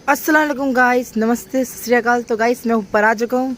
अस्सलाम वालेकुम गाइस, नमस्ते, सत श्री अकाल। तो गाइस मैं ऊपर आ चुका हूँ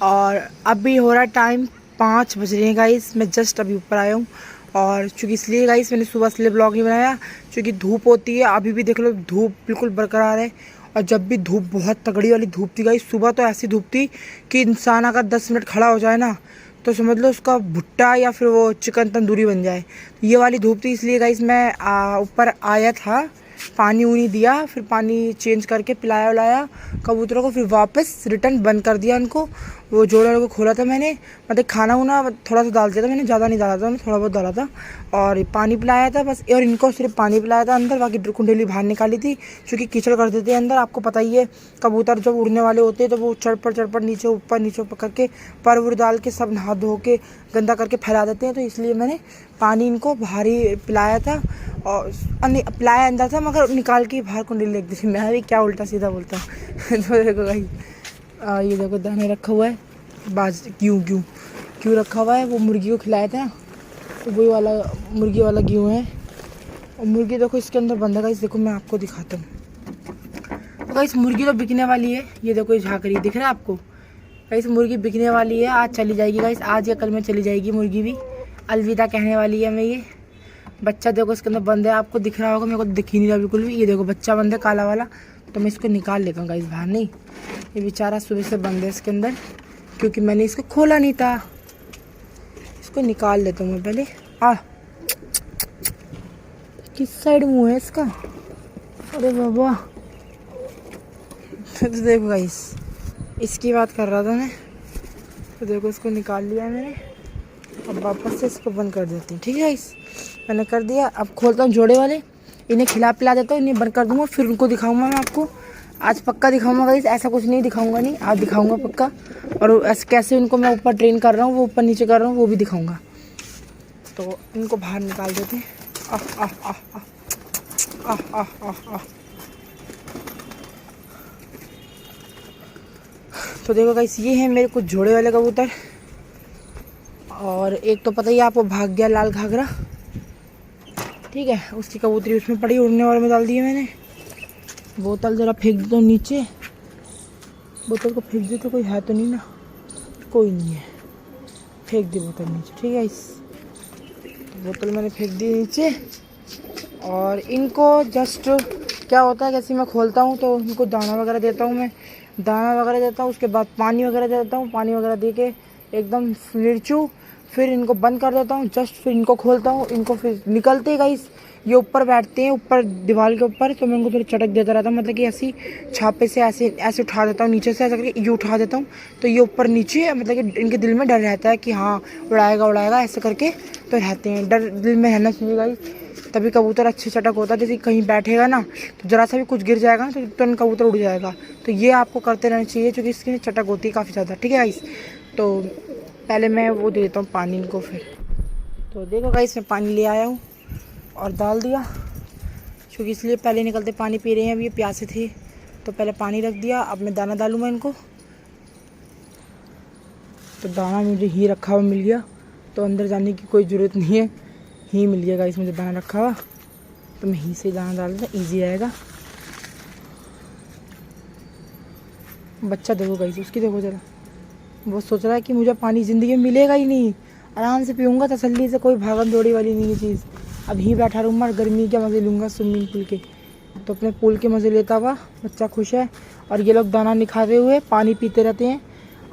और अभी हो रहा टाइम 5 बज रहे हैं गाइस। मैं जस्ट अभी ऊपर आया हूँ और चूँकि इसलिए गाइस मैंने सुबह इसलिए ब्लॉग नहीं बनाया क्योंकि धूप होती है। अभी भी देख लो धूप बिल्कुल बरकरार है और जब भी धूप बहुत तगड़ी वाली धूप थी गाइस, सुबह तो ऐसी धूप थी कि इंसान अगर 10 मिनट खड़ा हो जाए ना तो समझ लो उसका भुट्टा या फिर वो चिकन तंदूरी बन जाए। ये वाली धूप थी, इसलिए गाइस मैं ऊपर आया था, पानी उनी दिया, फिर पानी चेंज करके पिलाया उलाया कबूतरों को, फिर वापस रिटर्न बंद कर दिया इनको। वो जोड़े को खोला था मैंने, मतलब खाना उना थोड़ा सा डाल दिया था मैंने, ज़्यादा नहीं डाला था, मैंने थोड़ा बहुत डाला था और पानी पिलाया था बस। और इनको सिर्फ पानी पिलाया था अंदर, बाकी कुंडेली बाहर निकाली थी क्योंकि कीचड़ कर देते हैं अंदर। आपको पता ही है कबूतर जब उड़ने वाले होते हैं तो वो चढ़ नीचे ऊपर करके पर उड़ डाल के सब नहा धो के गंदा करके फैला देते हैं। तो इसलिए मैंने पानी इनको बाहर ही पिलाया था और पिलाया अंदर था मगर निकाल के बाहर कुंडली लग दी थी। मैं भी क्या उल्टा सीधा बोलता हूँ। तो देखो भाई ये देखो दाने रखा हुआ है, बाज क्यों रखा हुआ है, वो मुर्गी को खिलाया था तो वही वाला मुर्गी वाला गेहूँ है। और मुर्गी देखो इसके अंदर बंद है गाइस, देखो मैं आपको दिखाता हूँ। तो गाइस मुर्गी तो बिकने वाली है, ये देखो ये झांक रही दिख रहा है आपको गाइस, मुर्गी बिकने वाली है, आज चली जाएगी गाइस, आज या कल में चली जाएगी मुर्गी भी, अलविदा कहने वाली है मैं। ये बच्चा देखो इसके अंदर बंद है, आपको दिख रहा होगा, मेरे को दिख ही नहीं रहा बिल्कुल भी। ये देखो बच्चा बंद है काला वाला, तो मैं इसको निकाल लेता हूँ गाइस बाहर। नहीं, ये बेचारा सुबह से बंद है इसके अंदर क्योंकि मैंने इसको खोला नहीं था। इसको निकाल लेता हूँ मैं पहले। किस साइड मुँह है इसका, अरे बाबा। तो देखो गाइस इसकी बात कर रहा था मैं, तो देखो इसको निकाल लिया मैंने। अब वापस से इसको बंद कर देती हूँ, ठीक है गाइस, मैंने कर दिया। अब खोलता हूँ जोड़े वाले, इन्हें खिला पिला देता हूँ, इन्हें बंद कर दूँगा, फिर उनको दिखाऊंगा मैं आपको। आज पक्का दिखाऊंगा गाइस, ऐसा कुछ नहीं दिखाऊंगा नहीं, आज दिखाऊंगा पक्का। और ऐसे कैसे उनको मैं ऊपर ट्रेन कर रहा हूँ, वो ऊपर नीचे कर रहा हूँ, वो भी दिखाऊंगा। तो इनको बाहर निकाल देते हैं। आह आह आह आह आह आह आह आह। तो देखो गाइस ये है मेरे कुछ जोड़े वाले कबूतर, और एक तो पता ही आपको भाग गया लाल घाघरा, ठीक है, उसकी कबूतरी उसमें पड़ी, उड़ने वाले में डाल दिए मैंने। बोतल ज़रा फेंक देता हूँ नीचे, बोतल को फेंक देते, कोई है तो नहीं ना, कोई नहीं है, फेंक दी बोतल नीचे, ठीक है। इस बोतल मैंने फेंक दी नीचे। और इनको जस्ट क्या होता है, जैसे मैं खोलता हूँ तो इनको दाना वगैरह देता हूँ, मैं दाना वगैरह देता हूँ, उसके बाद पानी वगैरह देता हूँ, पानी वगैरह दे के एकदम मिर्चू, फिर इनको बंद कर देता हूँ जस्ट, फिर इनको खोलता हूँ। इनको फिर निकलते गाइस ये ऊपर बैठते हैं, ऊपर दीवार के ऊपर, तो मैं उनको फिर चटक देता रहता हूँ, मतलब कि ऐसी छापे से ऐसे उठा देता हूँ नीचे से, ऐसा करके ये उठा देता हूँ तो ये ऊपर नीचे, मतलब कि इनके दिल में डर रहता है कि हाँ उड़ाएगा ऐसे करके, तो रहते हैं। डर दिल में रहना चाहिए गाइस, तभी कबूतर अच्छे चटक होता है। जैसे कहीं बैठेगा ना तो ज़रा सा भी कुछ गिर जाएगा ना तो तुरंत कबूतर उड़ जाएगा, तो ये आपको करते रहना चाहिए क्योंकि इसकी चटक होती है काफ़ी ज़्यादा, ठीक है गाइस। तो पहले मैं वो दे देता हूँ पानी इनको, फिर तो देखो गाइस मैं पानी ले आया हूँ और डाल दिया, क्योंकि इसलिए पहले निकलते पानी पी रहे हैं, अभी ये प्यासे थे तो पहले पानी रख दिया। अब मैं दाना डालूँगा इनको, तो दाना मुझे ही रखा हुआ मिल गया, तो अंदर जाने की कोई ज़रूरत नहीं है, ही मिल गया गाइस मुझे दाना रखा हुआ, तो मैं ही से दाना डाल दूँ, ईजी रहेगा। बच्चा देखो गाइस उसकी, देखो ज़रा, वो सोच रहा है कि मुझे पानी ज़िंदगी में मिलेगा ही नहीं, आराम से पीऊँगा तसल्ली से, कोई भागम दौड़ी वाली नहीं है चीज़। अब ही बैठा रहूँगा और गर्मी के मज़े लूँगा स्विमिंग पूल के, तो अपने पूल के मज़े लेता हुआ बच्चा खुश है। और ये लोग दाना नहीं खाते हुए पानी पीते रहते हैं,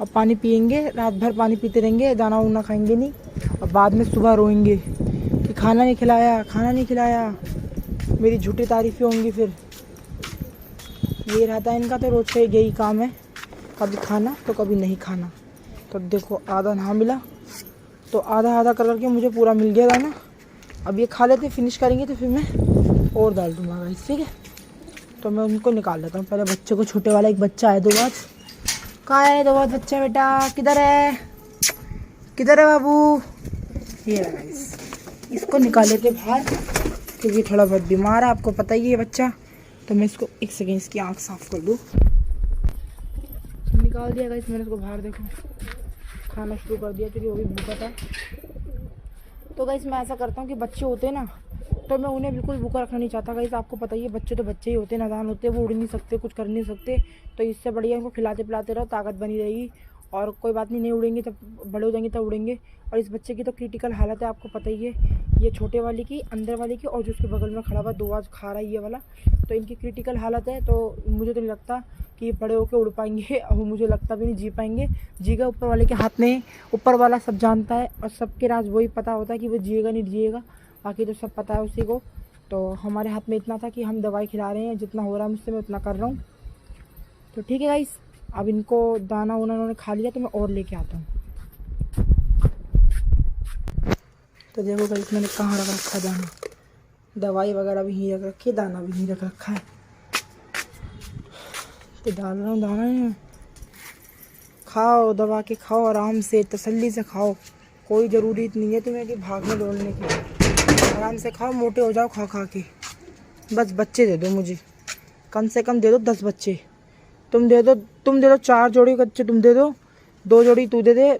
और पानी पियेंगे रात भर, पानी पीते रहेंगे, दाना उना खाएंगे नहीं, और बाद में सुबह रोएंगे कि खाना नहीं खिलाया, मेरी झूठी तारीफ़ें होंगी फिर। ये रहता है इनका, तो रोज़ का यही काम है, कभी खाना तो कभी नहीं खाना। तो देखो आधा ना मिला तो आधा करके मुझे पूरा मिल गया दाना। अब ये खा लेते, फिनिश करेंगे तो फिर मैं और डाल दूँगा गाइस, ठीक है। तो मैं उनको निकाल लेता हूँ पहले, बच्चे को, छोटे वाला एक बच्चा है, 2 बात कहाँ है, 2 बात बच्चा, बेटा किधर है बाबू, ये है गाइस। इसको निकाल लेते बाहर क्योंकि थोड़ा बहुत बीमार है, आपको पता ही है बच्चा। तो मैं इसको 1 सेकेंड इसकी आँख साफ़ कर दूँ। निकाल दिया गाइस मैंने इसको बाहर, देखो खाना शुरू कर दिया क्योंकि वो भी भूखा था। तो गाइस मैं ऐसा करता हूँ कि बच्चे होते हैं ना तो मैं उन्हें बिल्कुल भूखा रखना नहीं चाहता गाइस। आपको पता ही है बच्चे तो बच्चे ही होते हैं, नादान होते हैं, वो उड़ नहीं सकते, कुछ कर नहीं सकते। तो इससे बढ़िया इनको खिलाते पिलाते रहो, ताकत बनी रहेगी। और कोई बात नहीं, नहीं उड़ेंगे जब बड़े हो जाएंगे तब उड़ेंगे। और इस बच्चे की तो क्रिटिकल हालत है, आपको पता ही है, ये छोटे वाले की, अंदर वाले की, और जो उसके बगल में खड़ा हुआ दो आज खा रहा है ये वाला, तो इनकी क्रिटिकल हालत है। तो मुझे तो नहीं लगता कि बड़े होकर उड़ पाएंगे, और मुझे लगता भी नहीं जी पाएंगे। जीगा ऊपर वाले के हाथ में, ऊपर वाला सब जानता है और सबके राज वही पता होता है कि वो जिएगा नहीं जिएगा, बाकी तो सब पता है उसी को। तो हमारे हाथ में इतना था कि हम दवाई खिला रहे हैं, जितना हो रहा है मुझसे मैं उतना कर रहा हूँ। तो ठीक है गाइस, अब इनको दाना वाना उन्होंने खा लिया तो मैं और लेके आता हूँ। तो देखो गाइस मैंने कहाँ रख रखा दाना, दवाई वगैरह भी यहीं रख रखी है, दाना भी यहीं रख रखा है। तो डाल रहा हूँ दाना है, खाओ दबा के खाओ, आराम से तसल्ली से खाओ। कोई ज़रूरी नहीं है तुम्हें कि भागने दौड़ने की, आराम से खाओ, मोटे हो जाओ खा खा के। बस बच्चे दे दो मुझे, कम से कम दे दो 10 बच्चे। तुम दे दो 4 जोड़ी बच्चे, तुम दे दो 2 जोड़ी तू दे दे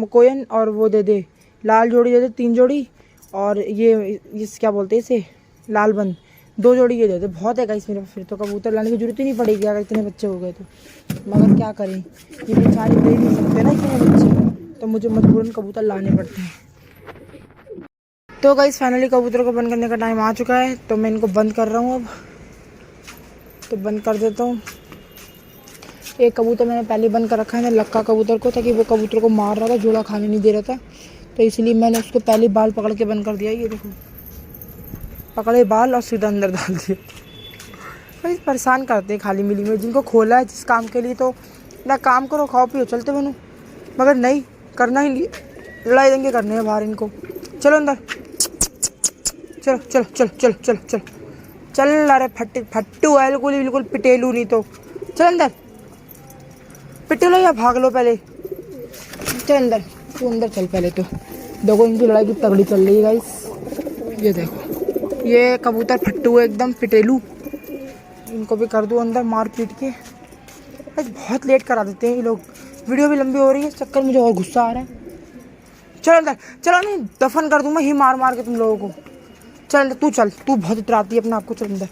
कोयन, और वो दे दे लाल जोड़ी दे दे 3 जोड़ी, और ये क्या बोलते हैं इसे, लाल बंद 2 जोड़ी ये दे दे, बहुत है गाइस मेरे। फिर तो कबूतर लाने की जरूरत ही नहीं पड़ेगी अगर इतने बच्चे हो गए तो। मगर क्या करें, ये बेचारे दे नहीं सकते ना इतने बच्चे, तो मुझे मजबूरन कबूतर लाने पड़ते हैं। तो गाइस फाइनली कबूतर को बंद करने का टाइम आ चुका है, तो मैं इनको बंद कर रहा हूँ अब। तो बंद कर देता हूँ। एक कबूतर मैंने पहले बंद कर रखा है, लक्का कबूतर को, ताकि वो कबूतर को मार रहा था, जोड़ा खाने नहीं दे रहा था, तो इसलिए मैंने उसको पहले बाल पकड़ के बंद कर दिया। ये देखो पकड़े बाल और सीधा अंदर डाल दिए। भाई परेशान करते हैं खाली मिली में, जिनको खोला है जिस काम के लिए, तो ना काम करो, खाओ पियो, चलते बनो। मगर नहीं, करना ही नहीं, लड़ाई दंगे करने हैं बाहर इनको। चलो अंदर, चलो चलो चलो चलो चलो चलो चल। अरे फट्टू है बिल्कुल बिल्कुल, पिटेलू नहीं तो। चल अंदर, पिटे लो या भाग लो पहले। चल अंदर, तू अंदर चल पहले। तो देखो इनकी लड़ाई की तगड़ी चल रही है गाइस। ये देखो ये कबूतर फट्टू है एकदम, पिटेलू। इनको भी कर दूँ अंदर मार पीट के। आज बहुत लेट करा देते हैं ये लोग, वीडियो भी लंबी हो रही है, इस चक्कर मुझे और गुस्सा आ रहा है। चल अंदर, चलो नहीं दफन कर दूँ मैं ही मार मार के तुम लोगों को। चल अंदर, तू चल, तू बहुत इतराती है अपने आप को। चल अंदर,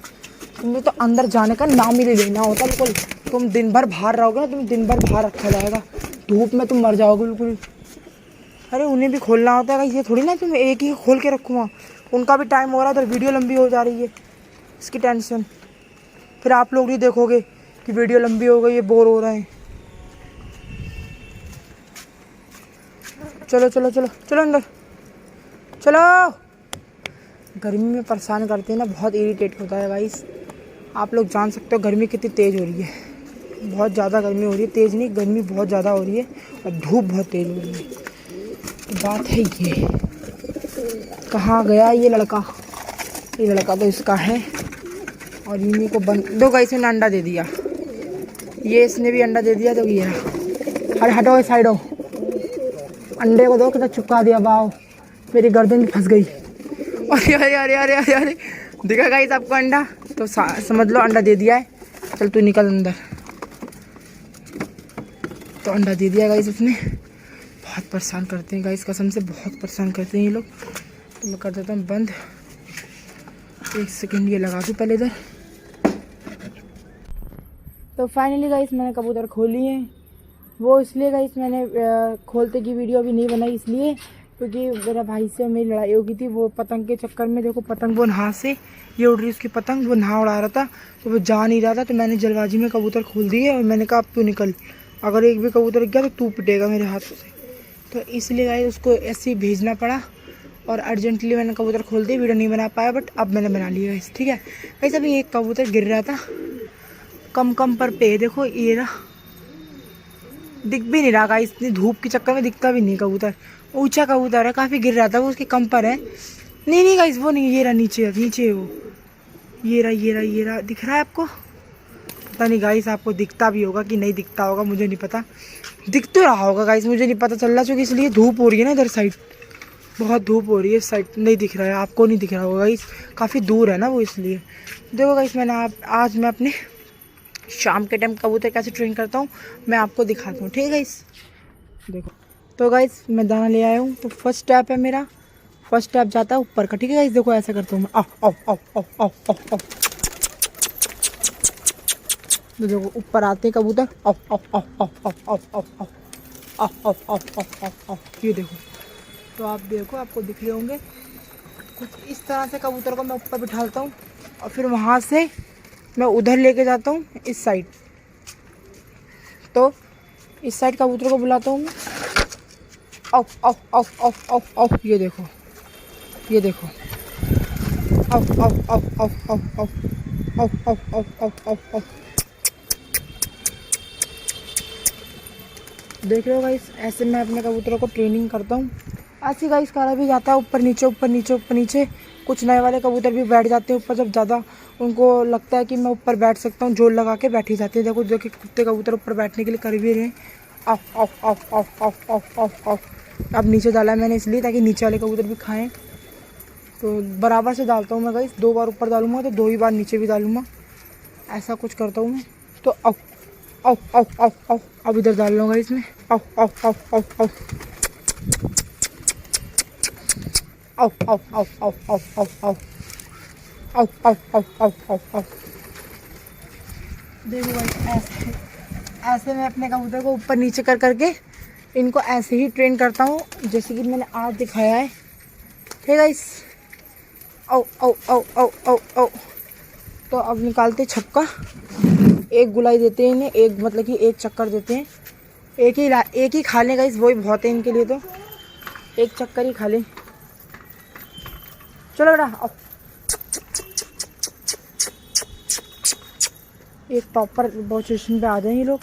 तुम्हें तो अंदर जाने का नाम ही नहीं लेना होता बिल्कुल। तुम दिन भर बाहर रहोगे ना, तुम्हें दिन भर बाहर रखा जाएगा, धूप में तुम मर जाओगे बिल्कुल। अरे उन्हें भी खोलना होता है, ये थोड़ी ना तुम एक ही खोल के रखूँगा, उनका भी टाइम हो रहा है, तो वीडियो लंबी हो जा रही है, इसकी टेंशन। फिर आप लोग नहीं देखोगे कि वीडियो लंबी हो गई, ये बोर हो रहे हैं। चलो चलो चलो चलो अंदर चलो। गर्मी में परेशान करते हैं ना, बहुत इरिटेट होता है गाइस। आप लोग जान सकते हो गर्मी कितनी तेज़ हो रही है, बहुत ज़्यादा गर्मी हो रही है, तेज़ नहीं गर्मी बहुत ज़्यादा हो रही है, और धूप बहुत तेज़ हो रही है। तो बात है ये, कहाँ गया ये लड़का? ये लड़का तो इसका है, और इन्हीं को बंद दो गाइस ने अंडा दे दिया, ये इसने भी अंडा दे दिया। तो ये अरे हटो साइड हो, अंडे को दो, कितना चुपका दिया, बाओ मेरी गर्दन फंस गई। अरे अरे अरे अरे अरे अरे देखा गाइस आपको अंडा, तो समझ लो अंडा दे दिया है। चल तू निकल अंदर। तो अंडा दे दिया गाइस उसने। बहुत परेशान करते हैं गाइस, कसम से बहुत परेशान करते हैं ये लोग। तो मैं कर देता हूँ बंद, 1 सेकेंड ये लगा दूँ पहले इधर। तो फाइनली गाइस मैंने कबूतर खोली है। वो इसलिए गाइस मैंने खोलते की वीडियो अभी नहीं बनाई, इसलिए क्योंकि मेरा भाई से मेरी लड़ाई हो गई थी। वो पतंग के चक्कर में, देखो पतंग वो नहा से, ये उड़ रही उसकी पतंग, वो नहा उड़ा रहा था, तो वो जा नहीं रहा था। तो मैंने जल्दबाजी में कबूतर खोल दिए, और मैंने कहा अब तू निकल, अगर एक भी कबूतर गया तो तू पिटेगा मेरे हाथों से। तो इसलिए गाइस उसको ऐसे ही भेजना पड़ा, और अर्जेंटली मैंने कबूतर खोल दिया। वीडियो नहीं बना पाया, बट अब मैंने बना लिया गाइस, ठीक है। गाइस अभी एक कबूतर गिर रहा था कम पर पे, देखो ये रहा, दिख भी नहीं रहा गाइस, इतनी धूप के चक्कर में दिखता भी नहीं कबूतर। ऊंचा कबूतर है, काफ़ी गिर रहा था वो, उसके कम पर है। नहीं गाइस वो नहीं, ये रहा नीचे नीचे वो, ये रहा दिख रहा है आपको? पता नहीं गाइस आपको दिखता भी होगा कि नहीं दिखता होगा, मुझे नहीं पता। दिख तो रहा होगा गाइस, मुझे नहीं पता चल रहा, क्योंकि इसलिए धूप हो रही है ना इधर साइड, बहुत धूप हो रही है इस साइड, नहीं दिख रहा है आपको, नहीं दिख रहा होगा गाइस, काफ़ी दूर है ना वो, इसलिए। देखो गाइस मैंने आज मैं अपने शाम के टाइम कबूतर कैसे ट्रेन करता हूँ मैं आपको दिखाता हूँ, ठीक है गाइस। देखो तो गाइस मैं दाना ले आया हूँ। तो फर्स्ट स्टेप है मेरा, फर्स्ट स्टेप जाता है ऊपर का, ठीक है गाइस। देखो ऐसा करता हूँ मैं, आओ आओ आओ आओ आओ आओ आओ। तो देखो ऊपर आते हैं कबूतर, आओ आओ आओ आओ आओ आओ आओ आओ आओ आओ आओ आओ आओ। ये देखो, तो आप देखो, आपको दिख रहे होंगे कुछ इस तरह से कबूतर को मैं ऊपर बिठाता हूँ और फिर वहाँ से मैं उधर लेके जाता हूँ इस साइड। तो इस साइड कबूतर को बुलाता हूँ, आओ आओ आओ आओ आओ आओ। ये देखो, ये देखो, आओ आओ आओ आओ आओ आओ आओ आओ आओ आओ आओ आओ। देख रहे हो गाइस, ऐसे मैं अपने कबूतरों को ट्रेनिंग करता हूँ। ऐसे गाइस करा भी जाता है ऊपर नीचे ऊपर नीचे ऊपर नीचे। कुछ नए वाले कबूतर भी बैठ जाते हैं ऊपर, जब ज़्यादा उनको लगता है कि मैं ऊपर बैठ सकता हूँ, जोर लगा के बैठ ही जाते हैं। देखो जो कि कुत्ते कबूतर ऊपर बैठने के लिए कर भी रहे हैं। Of of of of of of of of. अब नीचे डाला है मैंने इसलिए ताकि नीचे वाले कबूतर भी खाएँ। तो बराबर से डालता हूँ मैं गाइस, 2 बार ऊपर डालूंगा तो 2 ही बार नीचे भी डालूंगा, ऐसा कुछ करता हूँ मैं। तो of of of of of. अब इधर डाल लूँगा इसमें, of of of of of of of of of of of of of of of of of of. देखो भाई, ऐसे मैं अपने कबूतर को ऊपर नीचे कर करके इनको ऐसे ही ट्रेन करता हूँ जैसे कि मैंने आज दिखाया है। ठीक है गाइस, ओ ओ ओ ओ ओ ओ। तो अब निकालते छक्का, एक गुलाई देते हैं इन्हें, एक मतलब कि एक चक्कर देते हैं। एक ही खा लें गाइस, वही बहुत है इनके लिए, तो एक चक्कर ही खा लें। चलो बेटा आओ। एक प्रॉपर पोजीशन पे आ जाए ये लोग।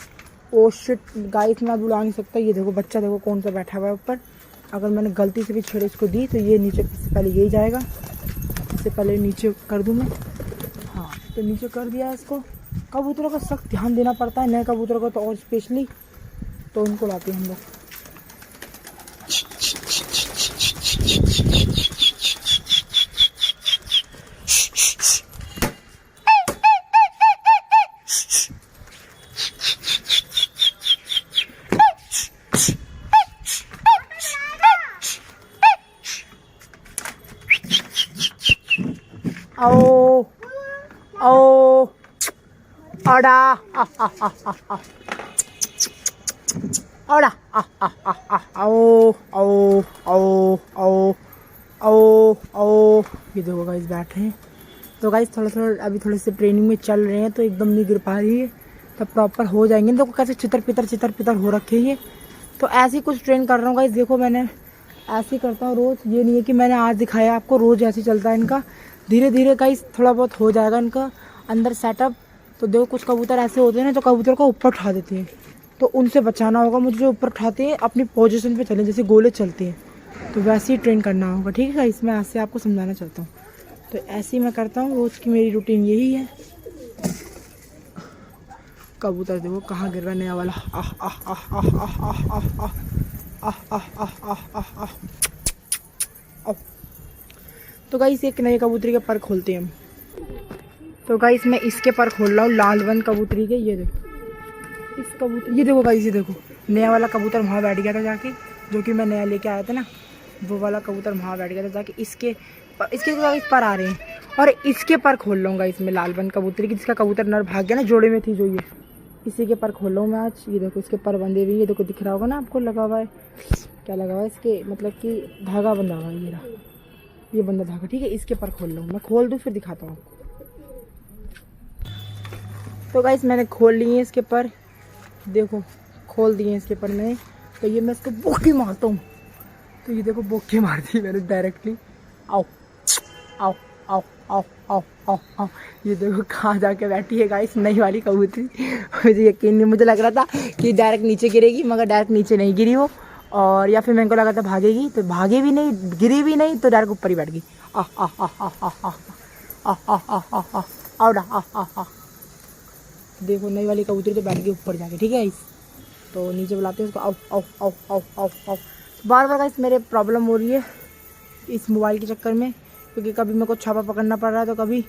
ओ शिट गाइस, मैं बुला नहीं सकता। ये देखो बच्चा, देखो कौन सा बैठा हुआ है ऊपर। अगर मैंने गलती से भी छेड़ इसको दी तो ये नीचे से पहले यही जाएगा। इससे पहले नीचे कर दूं मैं। हाँ, तो नीचे कर दिया इसको। कबूतरों का सख्त ध्यान देना पड़ता है, नए कबूतरों को तो और स्पेशली। तो उनको लाते हैं हम लोग। आओ आओ ओड़ा ओड़ा आओ आओ आओ आओ आओ आओ। ये देखो गाइस बैठे हैं। तो गाइस अभी थोड़े से ट्रेनिंग में चल रहे हैं, तो एकदम नहीं गिर पा रही है, तब प्रॉपर हो जाएंगे। देखो कैसे चितर पितर हो रखे हैं। तो ऐसे ही कुछ ट्रेन कर रहा हूँ गाइस। देखो मैंने ऐसे ही करता हूँ रोज़, ये नहीं है कि मैंने आज दिखाया आपको, रोज़ ऐसे चलता है इनका। धीरे धीरे गाइस थोड़ा बहुत हो जाएगा इनका अंदर सेटअप। तो देखो कुछ कबूतर ऐसे होते हैं ना जो कबूतर को ऊपर उठा देते हैं, तो उनसे बचाना होगा मुझे। जो ऊपर उठाते हैं अपनी पोजीशन पे चलें, जैसे गोले चलते हैं, तो वैसे ही ट्रेन करना होगा। ठीक है गाइस, मैं ऐसे आपको समझाना चाहता हूँ। तो ऐसे ही मैं करता हूँ, रोज़ की मेरी रूटीन यही है। कबूतर देखो कहाँ गिर रहा है नया वाला। आह आह आह आह आह आह आह आह आह आह आह आह। तो गाइस एक नए कबूतरी के पर खोलते हैं हम। तो गाइस मैं इसके पर खोल रहा हूँ, लालवन कबूतरी के। ये देखो इस कबूतर, ये देखो गाइस, ये देखो नया वाला कबूतर वहाँ बैठ गया था जाके, जो कि मैं नया लेके आया था ना, वो वाला कबूतर वहाँ बैठ गया था जाके। इसके तो गाइस पर आ रहे हैं, और इसके पर खोल रहा हूँ गाइस मैं लालवन कबूतरी की, जिसका कबूतर नर भाग गया ना, जोड़े में थी जो। ये इसी के पर खोल रहा हूँ मैं आज। ये देखो इसके पर बंधे हुए, ये देखो दिख रहा होगा ना आपको, लगा हुआ है, क्या लगा हुआ है इसके, मतलब कि धागा बंधा हुआ है। ये रहा, ये बंदा धागा। ठीक है, इसके पर खोल रहा हूँ मैं। खोल दूँ फिर दिखाता हूँ। तो गाइस मैंने खोल लिए इसके पर, देखो खोल दिए इसके पर मैंने। तो ये मैं इसको बोके मारता हूँ। तो ये देखो बोके मार दी मैंने डायरेक्टली। आओ आओ आओ आओ आओ आओ आओ। ये देखो कहाँ जाके बैठी है गाइस नई वाली कबूतरी। मुझे यकीन नहीं, मुझे लग रहा था कि डायरेक्ट नीचे गिरेगी, मगर डायरेक्ट नीचे नहीं गिरी वो। और या फिर मेरे को लगा था भागेगी, तो भागे भी नहीं, गिरी भी नहीं, तो डायरेक्ट ऊपर ही बैठ गई। देखो नई वाली कबूतरी तो बैठ गई ऊपर जाके। ठीक है गाइस, तो नीचे बुलाते हैं उसको। आओ आओ आओ आओ आओ आओ। बार बार गाइस मेरे प्रॉब्लम हो रही है इस मोबाइल के चक्कर में, क्योंकि कभी मेरे को छापा पकड़ना पड़ रहा है, तो कभी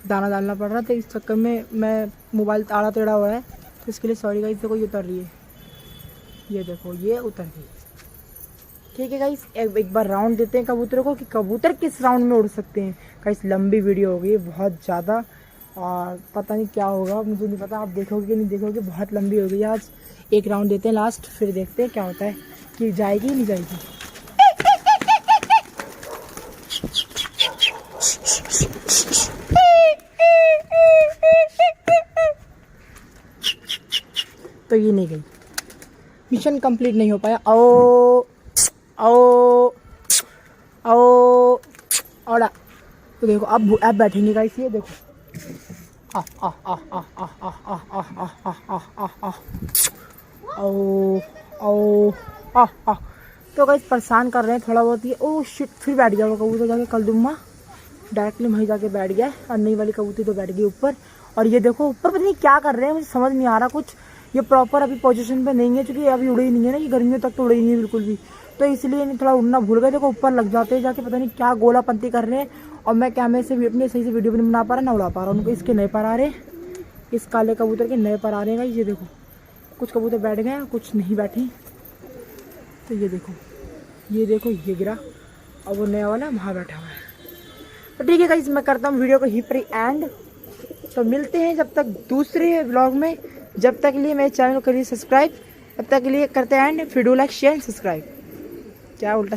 दाना डालना पड़ रहा है। तो इस चक्कर में मैं मोबाइल आड़ा टेढ़ा हो रहा है, तो इसके लिए सॉरी गाइस। देखो ये उतर रही है, ये देखो ये उतर गई। ठीक है गाइस, एक बार राउंड देते हैं कबूतरों को कि कबूतर किस राउंड में उड़ सकते हैं। गाइस लंबी वीडियो हो गई बहुत ज़्यादा और पता नहीं क्या होगा, मुझे नहीं पता, आप देखोगे कि नहीं देखोगे, बहुत लंबी हो गई आज। एक राउंड देते हैं लास्ट, फिर देखते हैं क्या होता है कि जाएगी नहीं जाएगी। तो ये नहीं गई, मिशन कंप्लीट नहीं हो पाया। ओ ओ ओ औड़ा, तो देखो अब बैठेंगे गाइस, ये देखो आ आ आ आ आ आ आ आ आ आ आ आ ओ ओ आ आ। तो गाइस परेशान कर रहे हैं थोड़ा बहुत ये। ओ शिट, फिर बैठ गया वो कबूतर जाके कलदुम्मा, डायरेक्टली वहीं जाके बैठ गया। और नई वाली कबूतर तो बैठ गई ऊपर। और ये देखो ऊपर पता नहीं क्या कर रहे हैं, मुझे समझ नहीं आ रहा कुछ। ये प्रॉपर अभी पोजीशन पे नहीं है, क्योंकि अभी उड़े ही नहीं है ना, ये गर्मियों तक तो उड़े ही नहीं है बिल्कुल भी, तो इसलिए नहीं थोड़ा उड़ना भूल गए। देखो ऊपर लग जाते हैं जाके, पता नहीं क्या गोलापंती कर रहे हैं। और मैं कैमरे से भी अपने सही से वीडियो भी नहीं बना पा रहा, ना उड़ा पा रहा हूँ उनको। इसके नए पर आ रहे, इस काले कबूतर के नए पर आ रहे हैं। ये देखो कुछ कबूतर बैठ गए, कुछ नहीं बैठे। तो ये देखो ये गिरा, और वो नया वाला वहाँ बैठा हुआ है। तो ठीक है गाइस, मैं करता हूँ वीडियो को ही पर एंड। तो मिलते हैं जब तक दूसरे व्लॉग में। जब तक के लिए मेरे चैनल को करिए सब्सक्राइब, तब तक के लिए करते हैं एंड। फिर डू लाइक शेयर सब्सक्राइब। क्या उल्टा